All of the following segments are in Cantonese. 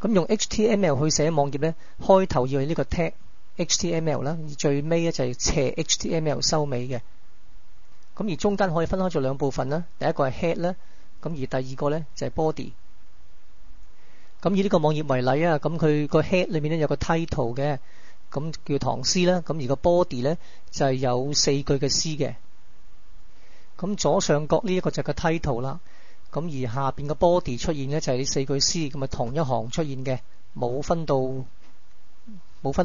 咁用 HTML 去寫網頁咧，開頭要係呢個 tag HTML 啦，而最尾咧就係斜 HTML 收尾嘅。咁而中間可以分開做兩部分啦，第一個係 head 啦，咁而第二個咧就係 body。咁以呢個網頁為例啊，咁佢個 head 裏面咧有個 title 嘅，咁叫唐詩啦，咁而個 body 咧就係有4句嘅詩嘅。咁左上角呢一個就係個 title 啦，咁而下邊個 body 出現咧就係呢4句詩，咁啊同一行出現嘅，冇分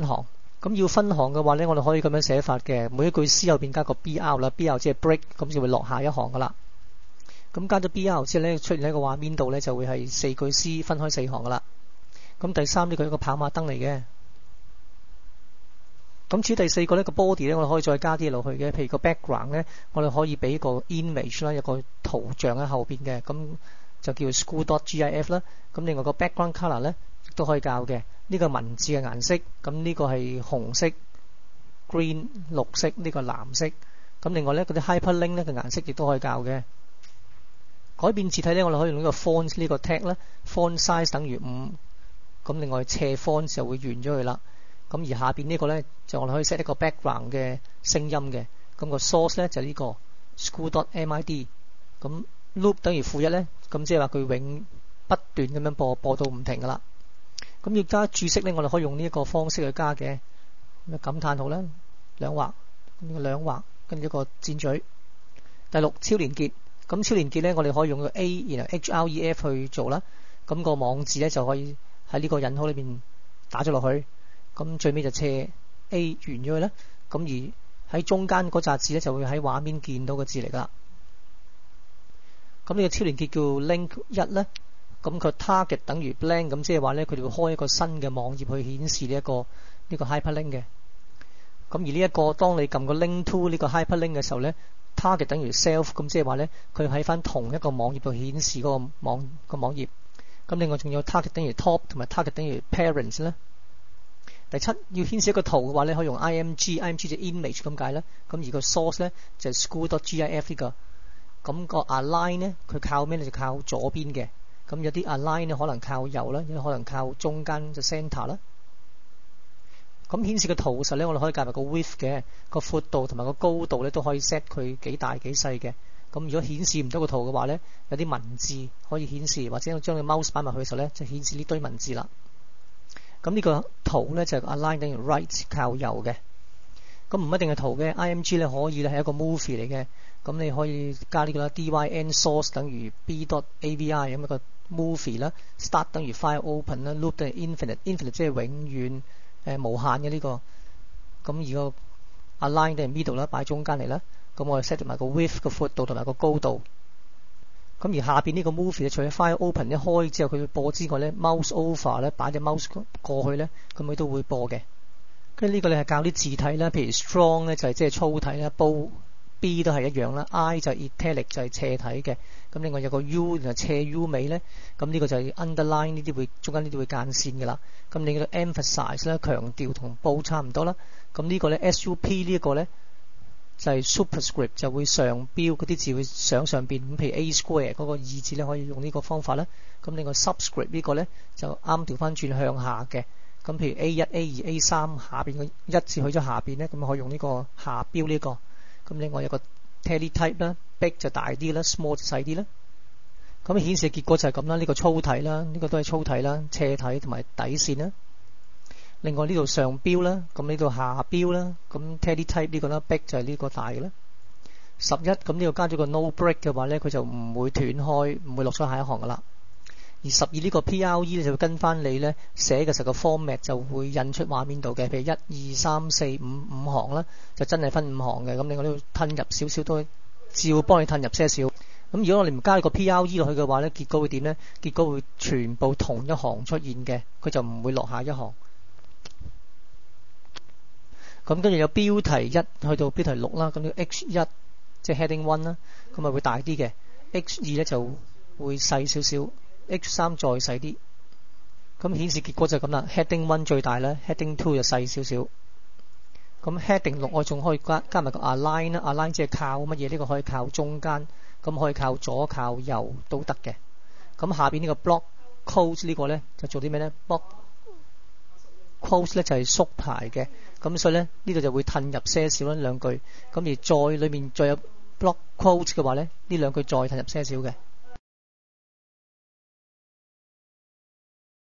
行。咁要分行嘅話咧，我哋可以咁樣寫法嘅，每一句詩後邊加個 BR 啦，BR 即係 break，咁就會落下一行噶啦。咁加咗 BR 之後咧，出現喺個畫面度咧就會係4句詩分開4行噶啦。咁第三呢個係一個跑馬燈嚟嘅。咁至於第4個呢個 body 咧，我哋可以再加啲嘢落去嘅，譬如個 background 咧，我哋可以俾個 image 啦，有個圖像喺後邊嘅，咁就叫 school.gif 啦。咁另外個 background color 咧亦都可以教嘅。呢個文字嘅顏色，咁呢個係紅色、green 綠色，呢個藍色。咁另外咧嗰啲 hyperlink 咧嘅顏色亦都可以教嘅。改變字體咧，我哋可以用呢個 font 呢個 tag 啦 ，font size 等於5。咁另外斜 font 就會完咗佢啦。咁而下邊呢個咧就我哋可以 set 一個 background 嘅聲音嘅。咁個 source 咧就係呢個 school.mid。咁 loop 等於負1咧，咁即係話佢永不斷咁樣播到唔停噶啦。咁要加注釋咧，我哋可以用呢一個方式去加嘅。咁感嘆號啦，兩畫，咁兩畫，跟住一個箭嘴。第6超連結，咁超連結咧，我哋可以用個 A 然後 href 去做啦。咁個網字咧就可以喺呢個引號裏邊打咗落去。咁最尾就斜 A 完咗佢啦。咁而喺中間嗰紮字咧就會喺畫面見到個字嚟噶。咁呢個超連結叫 link 1咧。咁佢 target 等於 blank， 咁即係話咧，佢哋會開一個新嘅網頁去顯示呢個 hyperlink 嘅。咁而呢一個當你撳個 link to 呢個 hyperlink 嘅時候咧 ，target 等於 self， 咁即係話咧，佢喺翻同一個網頁度顯示嗰個網頁。咁另外仲有 target 等於 top 同埋 target 等於 parents 咧。第7要顯示一個圖嘅話咧，可以用 img 就 image 咁解啦。咁而個 source 咧就係 school.gif 呢個。咁個 align 咧，佢靠咩咧？就靠左邊嘅。咁有啲 align 咧可能靠右啦，有啲可能靠中間就 center 啦。咁顯示個圖實咧，我哋可以加埋個 width 嘅，個闊度同埋個高度咧都可以 set 佢幾大幾細嘅。咁如果顯示唔到個圖嘅話咧，有啲文字可以顯示，或者將個 mouse 擺埋去嘅時候咧，就顯示呢堆文字啦。咁呢個圖咧就係 align 等於 right 靠右嘅。咁唔一定係圖嘅 img 咧可以咧係一個 movie 嚟嘅。咁你可以加呢個啦 dyn source 等於 b.avi 咁一個 movie 啦 ，start 等於 file open 啦 ，loop 等於 infinite 即係永遠無限嘅呢個。咁而個 align 等於 middle 啦，擺中間嚟啦。咁我哋 set 埋個 width 個闊度同埋個高度。咁而下邊呢個 movie 咧，除咗 file open 一開之後佢會播之外咧 ，mouse over 咧擺隻 mouse 過去咧，咁佢都會播嘅。跟住呢個你係教啲字體啦，譬如 strong 咧就係即係粗體啦 ，B 都係一樣啦 ，I 就係 italic 就係斜體嘅。咁另外有個 U 然後斜 U 尾咧，咁呢個就係 underline 呢啲會中間呢啲會間線嘅啦。咁另外 emphasize 咧強調同 bold 差唔多啦。咁呢個咧 SUP 呢一個咧就係 superscript 就會上標嗰啲字會上邊。咁譬如 A square 嗰個2字咧可以用呢個方法啦。咁另外 subscript 呢個咧就啱調翻轉向下嘅。咁譬如 A1、A2、A3 下邊個1字去咗下邊咧，咁可以用呢個下標呢個。咁另外有個 teletype 啦 ，big 就大啲啦 ，small 就細啲啦。咁顯示嘅結果就係咁啦，呢個粗體啦，呢個都係粗體啦，斜體同埋底線啦。另外呢度上標啦，咁呢度下標啦，咁 teletype 呢個啦 ，big 就係呢個大嘅啦。11咁呢度加咗個 no break 嘅話咧，佢就唔會斷開，唔會落咗下一行噶啦。而12呢個 PRE 咧就會跟翻你咧寫嘅時候個 format 就會印出畫面度嘅，譬如1、2、3、4、5行啦，就真係分5行嘅。咁另外呢度褪入少少都照幫你褪入些少。咁如果我哋唔加個 PRE 落去嘅話咧，結果會點咧？結果會全部同一行出現嘅，佢就唔會落下一行。咁跟住有標題1去到標題6啦，咁呢個 H1 即係 heading 1啦，咁咪會大啲嘅。H2 咧就會細少少。H3 再細啲，咁顯示結果就咁啦。Heading 1最大啦 ，Heading 2就細少少。咁 Heading 6我仲可以加埋個 align 啦 ，align 即係靠乜嘢？呢個可以靠中間，咁可以靠左靠右都得嘅。咁下邊呢個 block quote 呢個咧就做啲咩咧 ？block quote 咧就係縮排嘅，咁所以咧呢度就會褪入些少啦兩句，咁而再裏面再有 block quote 嘅話咧，呢兩句再褪入些少嘅。